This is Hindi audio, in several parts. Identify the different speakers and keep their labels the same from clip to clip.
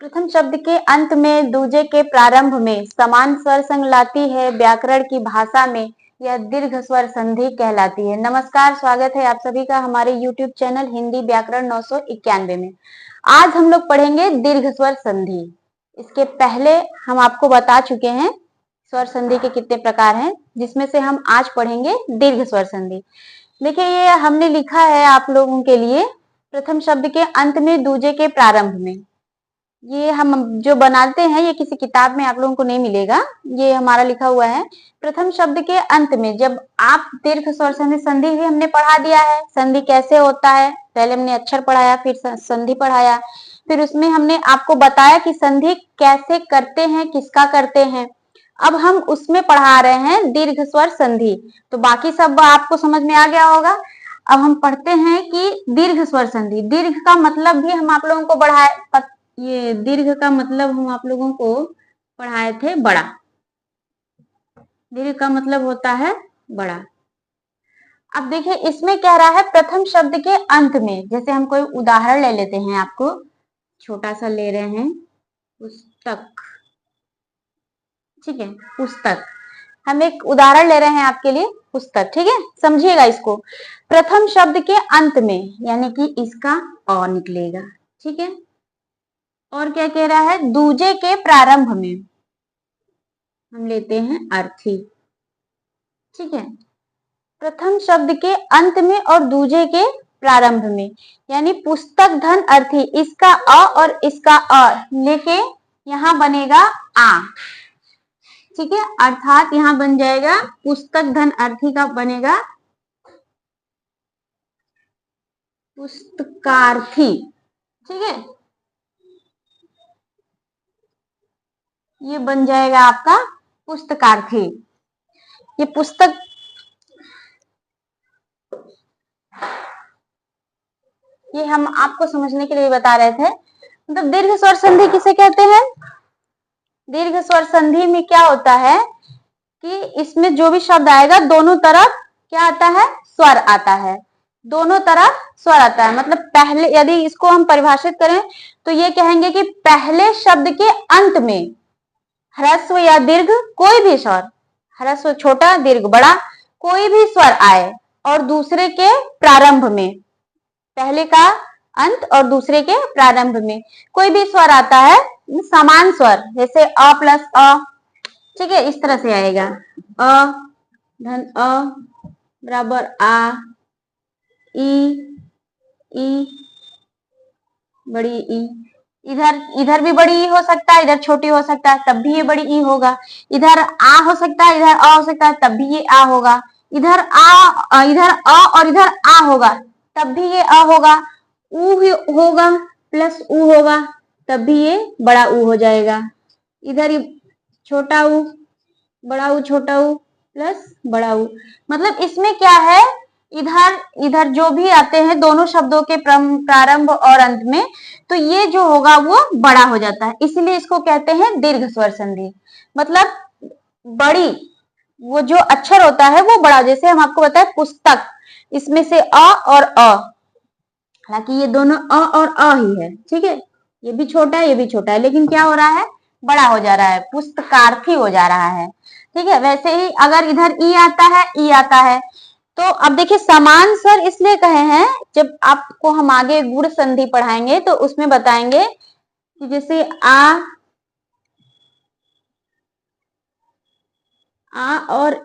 Speaker 1: प्रथम शब्द के अंत में दूजे के प्रारंभ में समान स्वर संग लाती है व्याकरण की भाषा में, यह दीर्घ स्वर संधि कहलाती है। नमस्कार, स्वागत है आप सभी का हमारे YouTube चैनल हिंदी व्याकरण 991 में। आज हम लोग पढ़ेंगे दीर्घ स्वर संधि। इसके पहले हम आपको बता चुके हैं स्वर संधि के कितने प्रकार हैं, जिसमें से हम आज पढ़ेंगे दीर्घ स्वर संधि। देखिए, ये हमने लिखा है आप लोगों के लिए प्रथम शब्द के अंत में दूजे के प्रारंभ में। ये हम जो बनाते हैं ये किसी किताब में आप लोगों को नहीं मिलेगा, ये हमारा लिखा हुआ है। प्रथम शब्द के अंत में जब आप दीर्घ स्वर संधि, संधि भी हमने पढ़ा दिया है, संधि कैसे होता है, पहले हमने अक्षर पढ़ाया, फिर संधि पढ़ाया, फिर उसमें हमने आपको बताया कि संधि कैसे करते हैं, किसका करते हैं। अब हम उसमें पढ़ा रहे हैं दीर्घ स्वर संधि, तो बाकी सब आपको समझ में आ गया होगा। अब हम पढ़ते हैं कि दीर्घ स्वर संधि, दीर्घ का मतलब भी हम आप लोगों को बढ़ाए, ये दीर्घ का मतलब हम आप लोगों को पढ़ाए थे बड़ा। दीर्घ का मतलब होता है बड़ा। अब देखिए, इसमें कह रहा है प्रथम शब्द के अंत में, जैसे हम कोई उदाहरण ले लेते हैं, आपको छोटा सा ले रहे हैं, पुस्तक, ठीक है, पुस्तक। हम एक उदाहरण ले रहे हैं आपके लिए, पुस्तक, ठीक है, समझिएगा इसको। प्रथम शब्द के अंत में यानी कि इसका अ निकलेगा, ठीक है। और क्या कह रहा है, दूजे के प्रारंभ में हम लेते हैं अर्थी, ठीक है। प्रथम शब्द के अंत में और दूजे के प्रारंभ में, यानी पुस्तक धन अर्थी, इसका अ और इसका अ लेके यहां बनेगा आ, ठीक है। अर्थात यहां बन जाएगा पुस्तक धन अर्थी का बनेगा पुस्तकार्थी, ठीक है। ये बन जाएगा आपका पुस्तकार्थी। ये पुस्तक, ये हम आपको समझने के लिए बता रहे थे। मतलब दीर्घ स्वर संधि किसे कहते हैं? दीर्घ स्वर संधि में क्या होता है कि इसमें जो भी शब्द आएगा दोनों तरफ क्या आता है, स्वर आता है, दोनों तरफ स्वर आता है। मतलब पहले, यदि इसको हम परिभाषित करें तो ये कहेंगे कि पहले शब्द के अंत में ह्रस्व या दीर्घ कोई भी स्वर, ह्रस्व छोटा, दीर्घ बड़ा, कोई भी स्वर आए और दूसरे के प्रारंभ में, पहले का अंत और दूसरे के प्रारंभ में कोई भी स्वर आता है, समान स्वर, जैसे अ प्लस अ, ठीक है, इस तरह से आएगा। अ धन अ बराबर आ, ई बड़ी ई, इधर भी बड़ी ई हो सकता है, इधर छोटी हो सकता है, तब भी ये बड़ी ई होगा। इधर आ हो सकता है, इधर अ हो सकता है, तब भी ये आ होगा। इधर अ और इधर आ होगा, तब भी ये अ होगा। ऊ होगा प्लस ऊ होगा, तब भी ये बड़ा ऊ हो जाएगा। इधर छोटा ऊ, बड़ा ऊ, छोटा ऊ प्लस बड़ा ऊ। मतलब इसमें क्या है, इधर जो भी आते हैं दोनों शब्दों के प्रारंभ और अंत में, तो ये जो होगा वो बड़ा हो जाता है, इसीलिए इसको कहते हैं दीर्घ स्वर संधि। मतलब बड़ी, वो जो अक्षर होता है वो बड़ा, जैसे हम आपको बताए पुस्तक, इसमें से अ और अ, हालांकि ये दोनों अ और अ ही है, ठीक है, ये भी छोटा है, ये भी छोटा है, लेकिन क्या हो रहा है, बड़ा हो जा रहा है, पुस्तकार्थी हो जा रहा है, ठीक है। वैसे ही अगर इधर ई आता है, ई आता है, तो अब देखिए समान स्वर इसलिए कहे हैं, जब आपको हम आगे गुण संधि पढ़ाएंगे तो उसमें बताएंगे कि जैसे आ और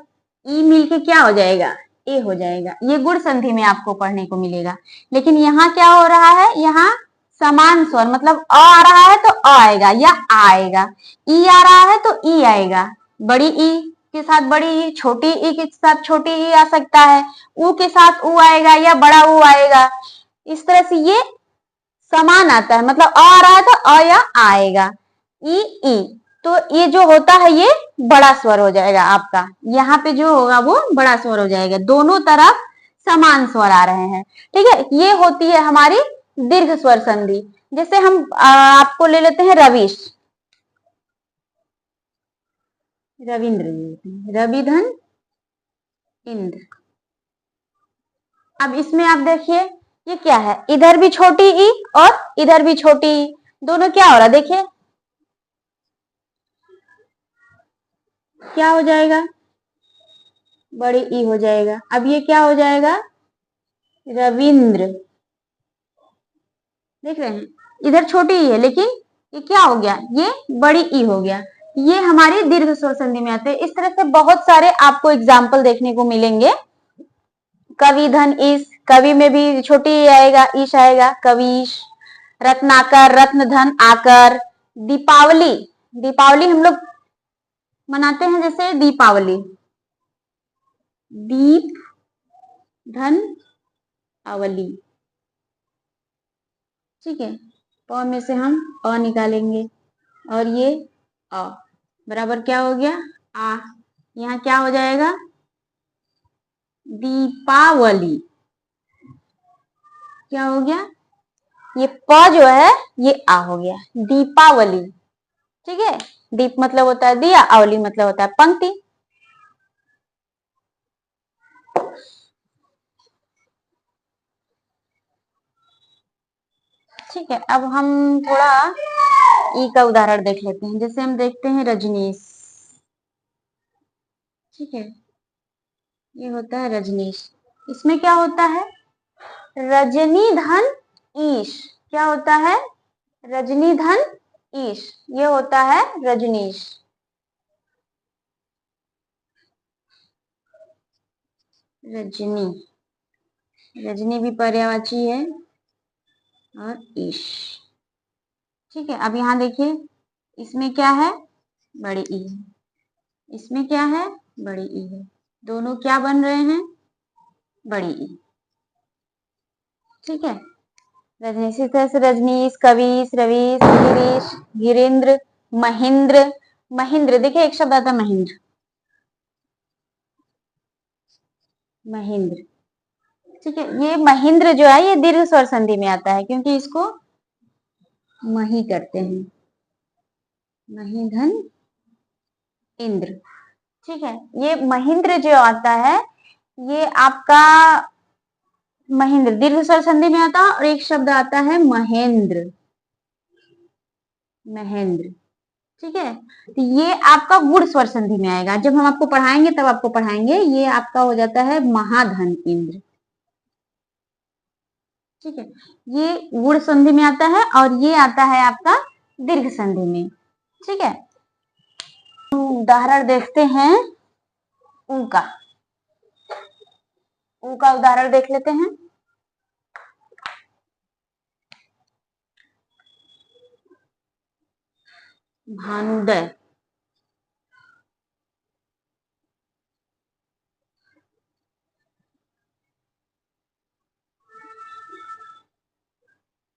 Speaker 1: ई मिलके क्या हो जाएगा, ए हो जाएगा। ये गुण संधि में आपको पढ़ने को मिलेगा। लेकिन यहाँ क्या हो रहा है, यहाँ समान स्वर, मतलब अ आ रहा है तो अ आएगा या आ आएगा, ई आ रहा है तो ई आएगा। बड़ी ई के साथ बड़ी ई, छोटी ई के साथ छोटी ई आ सकता है, ऊ के साथ ऊ आएगा या बड़ा ऊ आएगा। इस तरह से ये समान आता है, मतलब अ आ रहा है तो अ या आ आएगा, ई, तो ये जो होता है ये बड़ा स्वर हो जाएगा आपका। यहाँ पे जो होगा वो बड़ा स्वर हो जाएगा, दोनों तरफ समान स्वर आ रहे हैं, ठीक है। ये होती है हमारी दीर्घ स्वर संधि। जैसे हम आपको ले लेते हैं रविश, रविंद्र, रवि धन इंद्र। अब इसमें आप देखिए ये क्या है, इधर भी छोटी ई और इधर भी छोटी ई, दोनों क्या हो रहा देखिए, क्या हो जाएगा, बड़ी ई हो जाएगा। अब ये क्या हो जाएगा, रविंद्र। देख रहे हैं, इधर छोटी ई है लेकिन ये क्या हो गया, ये बड़ी ई हो गया। ये हमारी दीर्घ स्वर संधि में आते हैं। इस तरह से बहुत सारे आपको एग्जाम्पल देखने को मिलेंगे। कवि धन ईश, कवि में भी छोटी ई आएगा, ईश आएगा, कविश। रत्नाकर, रत्न धन आकर। दीपावली, दीपावली हम लोग मनाते हैं जैसे दीपावली, दीप धन अवली। ठीक है, प में से हम अ निकालेंगे और ये अ बराबर क्या हो गया, आ। यहाँ क्या हो जाएगा, दीपावली। क्या हो गया, ये प जो है ये आ हो गया, दीपावली। ठीक है, दीप मतलब होता है दिया, अवली मतलब होता है पंक्ति। ठीक है, अब हम थोड़ा ई का उदाहरण देख लेते हैं। जैसे हम देखते हैं रजनीश। ठीक है, ये होता है रजनीश। इसमें क्या होता है, रजनी धन ईश। क्या होता है, रजनी धन ईश, ये होता है रजनीश। रजनी, रजनी भी पर्यायवाची है और ईश। ठीक है, अब यहाँ देखिए, इसमें क्या है, बड़ी ई है, इसमें क्या है, बड़ी ई है। दोनों क्या बन रहे हैं, बड़ी ई। ठीक है, रजनीश, इस तरह से रजनीश, कवीश, रवीश, गिरीश, गिरेंद्र, महेंद्र। महेंद्र देखिए, एक शब्द आता है महेंद्र, महेंद्र। ठीक है, ये महेंद्र जो है ये दीर्घ स्वर संधि में आता है क्योंकि इसको मही करते हैं, मही धन इंद्र। ठीक है, ये महेंद्र जो आता है ये आपका महेंद्र दीर्घ स्वर संधि में आता है और एक शब्द आता है महेंद्र, महेंद्र। ठीक है, तो ये आपका गुण स्वर संधि में आएगा। जब हम आपको पढ़ाएंगे तब आपको पढ़ाएंगे। ये आपका हो जाता है महाधन इंद्र। ठीक है, ये गुण संधि में आता है और ये आता है आपका दीर्घ संधि में। ठीक है, उदाहरण देखते हैं ऊ का। ऊ का उदाहरण देख लेते हैं। भानुदय,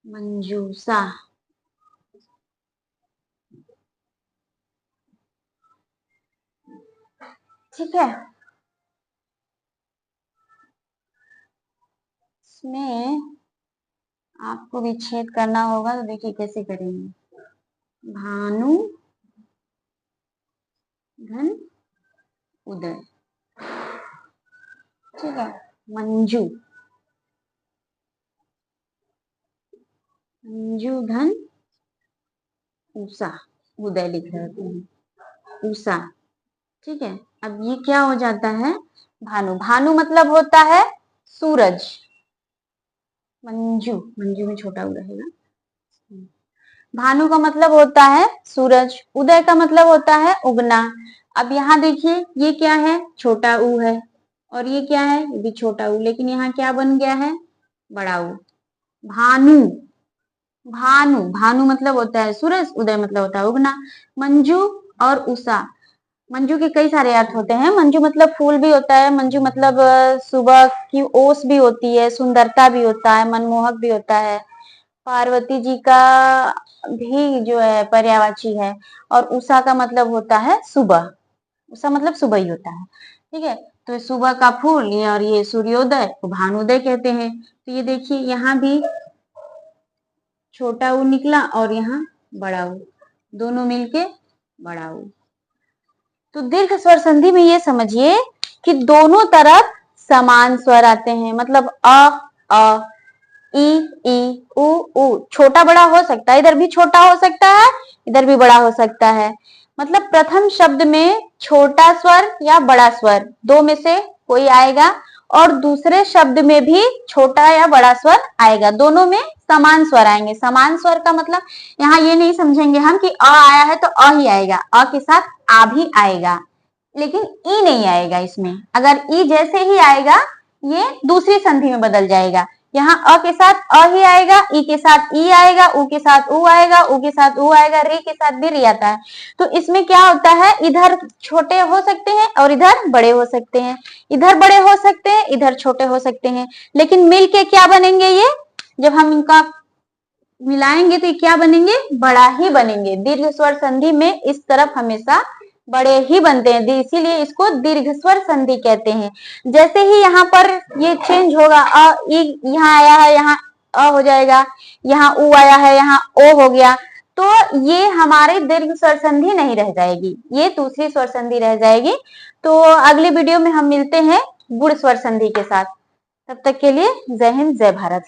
Speaker 1: मंजूषा, ठीक है, इसमें आपको विच्छेद करना होगा तो देखिए कैसे करेंगे। भानु धन उदय। ठीक है, मंजू, मंजू धन उषा, उदय लिख रहे हैं, उषा। ठीक है, अब ये क्या हो जाता है, भानु। भानु मतलब होता है सूरज। मंजू, मंजू में छोटा उ रहेगा। भानु का मतलब होता है सूरज, उदय का मतलब होता है उगना। अब यहाँ देखिए, ये क्या है, छोटा ऊ है और ये क्या है, ये भी छोटा ऊ, लेकिन यहाँ क्या बन गया है, बड़ा ऊ। भानु, भानु, भानु मतलब होता है सूरज, उदय मतलब होता है उगना। मंजू और उषा, मंजू के कई सारे अर्थ होते हैं। मंजू मतलब फूल भी होता है, मंजू मतलब सुबह की ओस भी होती है, सुंदरता भी होता है, मनमोहक भी होता है। पार्वती जी का भी जो है पर्यायवाची है। और उषा का मतलब होता है सुबह, उषा मतलब सुबह ही होता है। ठीक है, तो सुबह का फूल ये और ये सूर्योदय को भानुदय कहते हैं। तो ये देखिए, यहाँ भी छोटा ऊ निकला और यहाँ बड़ा ऊ, दोनों मिलके बड़ा ऊ। तो दीर्घ स्वर संधि में ये समझिए कि दोनों तरफ समान स्वर आते हैं। मतलब अ, ई उ। छोटा बड़ा हो सकता है, इधर भी छोटा हो सकता है, इधर भी बड़ा हो सकता है। मतलब प्रथम शब्द में छोटा स्वर या बड़ा स्वर दो में से कोई आएगा, और दूसरे शब्द में भी छोटा या बड़ा स्वर आएगा, दोनों में समान स्वर आएंगे। समान स्वर का मतलब यहाँ ये नहीं समझेंगे हम कि अ आया है तो अ ही आएगा, अ के साथ आ भी आएगा, लेकिन ई नहीं आएगा इसमें। अगर ई जैसे ही आएगा ये दूसरी संधि में बदल जाएगा। यहाँ अ के साथ अ ही आएगा, ई के साथ ई आएगा, उ के साथ उ आएगा, उ के साथ उ आएगा, री के साथ भी री आता है। तो इसमें क्या होता है, इधर छोटे हो सकते हैं और इधर बड़े हो सकते हैं, इधर बड़े हो सकते हैं, इधर छोटे हो सकते हैं, लेकिन मिल के क्या बनेंगे ये, जब हम इनका मिलाएंगे तो क्या बनेंगे, बड़ा ही बनेंगे। दीर्घ स्वर संधि में इस तरफ हमेशा बड़े ही बनते हैं, इसीलिए इसको दीर्घ स्वर संधि कहते हैं। जैसे ही यहाँ पर ये चेंज होगा, अ ई यहाँ आया है, यहाँ अ हो जाएगा, यहाँ उ आया है, यहाँ ओ हो गया, तो ये हमारे दीर्घ स्वर संधि नहीं रह जाएगी, ये दूसरी स्वर संधि रह जाएगी। तो अगली वीडियो में हम मिलते हैं गुण स्वर संधि के साथ। तब तक के लिए जय हिंद, जय भारत।